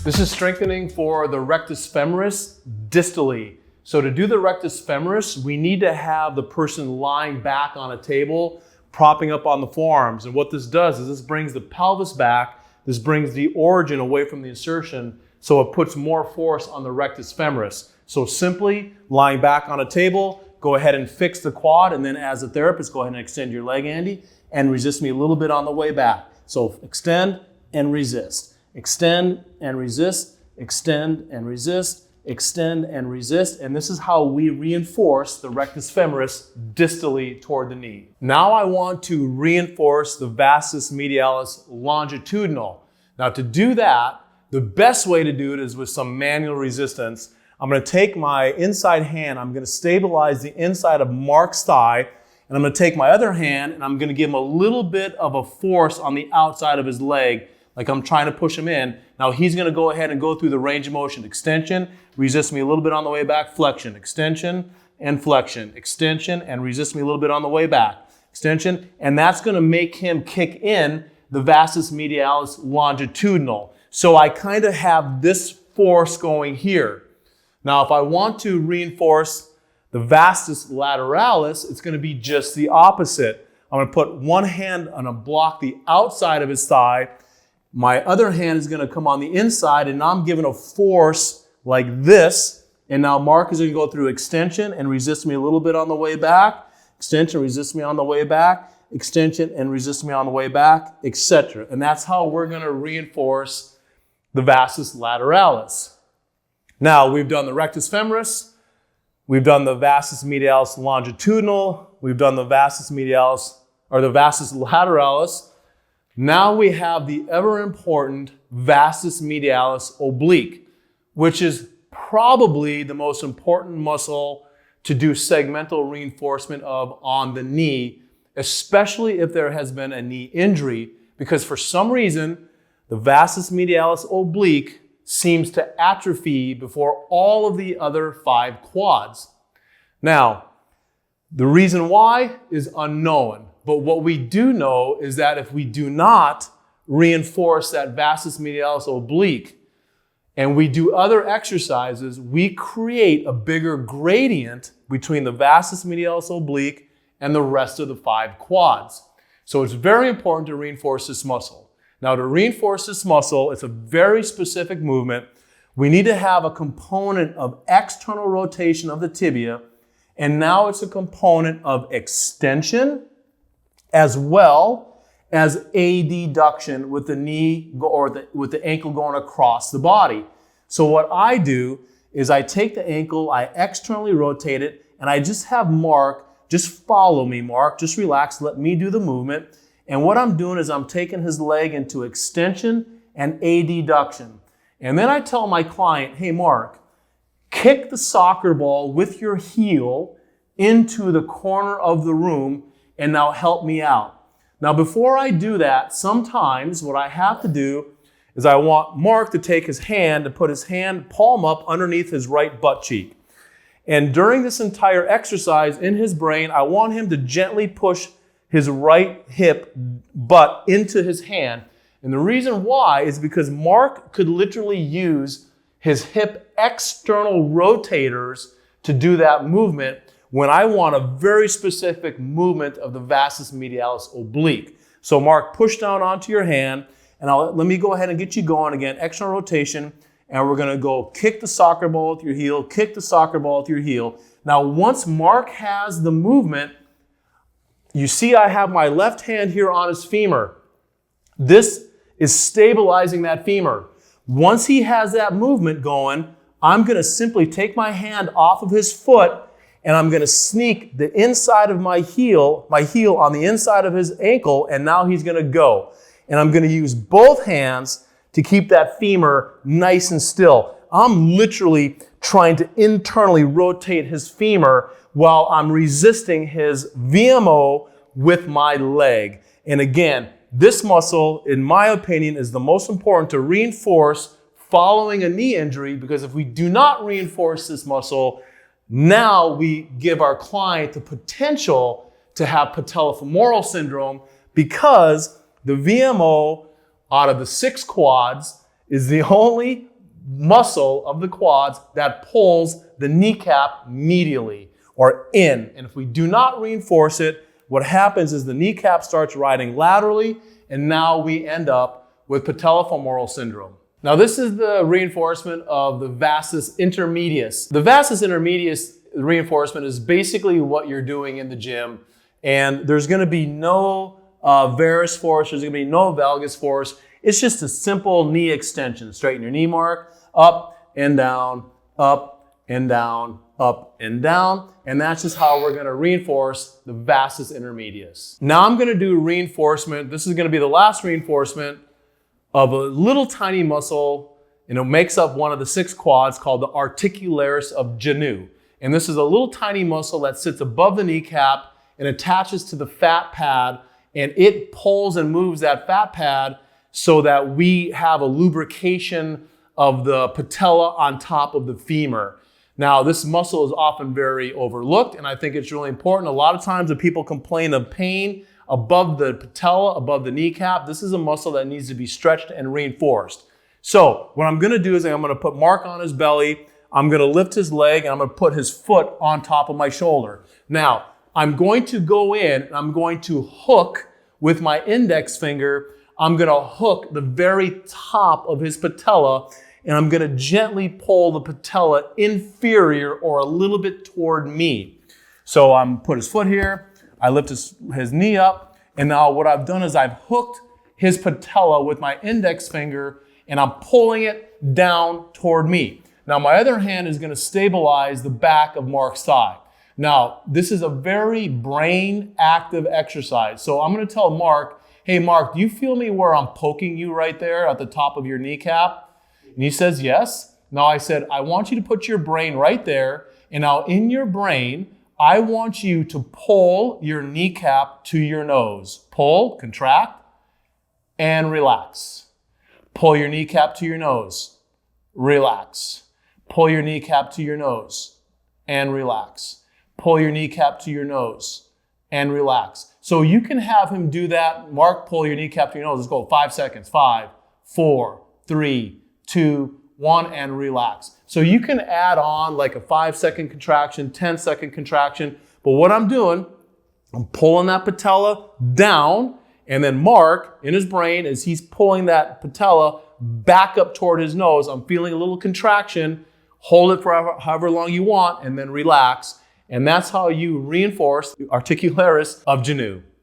This is strengthening for the rectus femoris distally. So to do the rectus femoris, we need to have the person lying back on a table, propping up on the forearms. And what this does is this brings the pelvis back, this brings the origin away from the insertion, so it puts more force on the rectus femoris. So simply lying back on a table, go ahead and fix the quad, and then as a therapist, go ahead and extend your leg, Andy, and resist me a little bit on the way back. So extend and resist. Extend and resist, extend and resist, extend and resist. And this is how we reinforce the rectus femoris distally toward the knee. Now I want to reinforce the vastus medialis longitudinal. Now to do that, the best way to do it is with some manual resistance. I'm going to take my inside hand, I'm going to stabilize the inside of Mark's thigh, and I'm going to take my other hand and I'm going to give him a little bit of a force on the outside of his leg, like I'm trying to push him in. Now he's going to go ahead and go through the range of motion. Extension, resist me a little bit on the way back, flexion, extension and flexion, extension and resist me a little bit on the way back, extension, and that's going to make him kick in the vastus medialis longitudinal. So I kind of have this force going here. Now if I want to reinforce the vastus lateralis, it's going to be just the opposite. I'm going to put one hand on a block the outside of his thigh. My other hand is going to come on the inside, and now I'm giving a force like this. And now Mark is going to go through extension and resist me a little bit on the way back. Extension, resist me on the way back. Extension and resist me on the way back, etc. And that's how we're going to reinforce the vastus lateralis. Now we've done the rectus femoris. We've done the vastus medialis longitudinal. We've done the vastus medialis, or the vastus lateralis. Now we have the ever important vastus medialis oblique, which is probably the most important muscle to do segmental reinforcement of on the knee, especially if there has been a knee injury, because for some reason, the vastus medialis oblique seems to atrophy before all of the other 5 quads. Now, the reason why is unknown. But what we do know is that if we do not reinforce that vastus medialis oblique and we do other exercises, we create a bigger gradient between the vastus medialis oblique and the rest of the 5 quads. So it's very important to reinforce this muscle. Now to reinforce this muscle, it's a very specific movement. We need to have a component of external rotation of the tibia, and now it's a component of extension as well as adduction with the knee or with the ankle going across the body. So what I do is I take the ankle, I externally rotate it, and I just have Mark, just follow me, Mark, just relax, let me do the movement. And what I'm doing is I'm taking his leg into extension and adduction. And then I tell my client, hey Mark, kick the soccer ball with your heel into the corner of the room and now help me out. Now before I do that, sometimes what I have to do is I want Mark to take his hand and put his hand palm up underneath his right butt cheek. And during this entire exercise in his brain, I want him to gently push his right hip butt into his hand. And the reason why is because Mark could literally use his hip external rotators to do that movement when I want a very specific movement of the vastus medialis oblique. So Mark, push down onto your hand, and let me go ahead and get you going again. External rotation, and we're gonna go kick the soccer ball with your heel, kick the soccer ball with your heel. Now once Mark has the movement, you see I have my left hand here on his femur. This is stabilizing that femur. Once he has that movement going, I'm gonna simply take my hand off of his foot, and I'm going to sneak the inside of my heel on the inside of his ankle, and now he's going to go. And I'm going to use both hands to keep that femur nice and still. I'm literally trying to internally rotate his femur while I'm resisting his VMO with my leg. And again, this muscle, in my opinion, is the most important to reinforce following a knee injury, because if we do not reinforce this muscle, now we give our client the potential to have patellofemoral syndrome, because the VMO out of the 6 quads is the only muscle of the quads that pulls the kneecap medially or in. And if we do not reinforce it, what happens is the kneecap starts riding laterally, and now we end up with patellofemoral syndrome. Now this is the reinforcement of the vastus intermedius. The vastus intermedius reinforcement is basically what you're doing in the gym, and there's going to be no varus force, there's going to be no valgus force. It's just a simple knee extension. Straighten your knee, Mark, up and down, up and down, up and down. And that's just how we're going to reinforce the vastus intermedius. Now I'm going to do reinforcement. This is going to be the last reinforcement of a little tiny muscle, and it makes up one of the 6 quads called the Articularis of genu. And this is a little tiny muscle that sits above the kneecap and attaches to the fat pad, and it pulls and moves that fat pad so that we have a lubrication of the patella on top of the femur. Now, this muscle is often very overlooked, and I think it's really important. A lot of times when people complain of pain above the patella, above the kneecap, this is a muscle that needs to be stretched and reinforced. So what I'm gonna do is I'm gonna put Mark on his belly, I'm gonna lift his leg, and I'm gonna put his foot on top of my shoulder. Now, I'm going to go in and I'm going to hook with my index finger. I'm going to hook the very top of his patella, and I'm going to gently pull the patella inferior or a little bit toward me. So I'm put his foot here, I lift his knee up, and now what I've done is I've hooked his patella with my index finger, and I'm pulling it down toward me. Now my other hand is going to stabilize the back of Mark's thigh. Now, this is a very brain active exercise. So I'm going to tell Mark, hey, Mark, do you feel me where I'm poking you right there at the top of your kneecap? And he says, yes. Now I said, I want you to put your brain right there. And now in your brain, I want you to pull your kneecap to your nose. Pull, contract, and relax. Pull your kneecap to your nose. Relax. Pull your kneecap to your nose and relax. Pull your kneecap to your nose and relax. So you can have him do that. Mark, pull your kneecap to your nose. Let's go 5 seconds. 5, 4, 3, 2, 1, and relax. So you can add on like a 5-second contraction, 10-second contraction. But what I'm doing, I'm pulling that patella down, and then Mark, in his brain, as he's pulling that patella back up toward his nose, I'm feeling a little contraction. Hold it for however long you want, and then relax. And that's how you reinforce the Articularis of genu.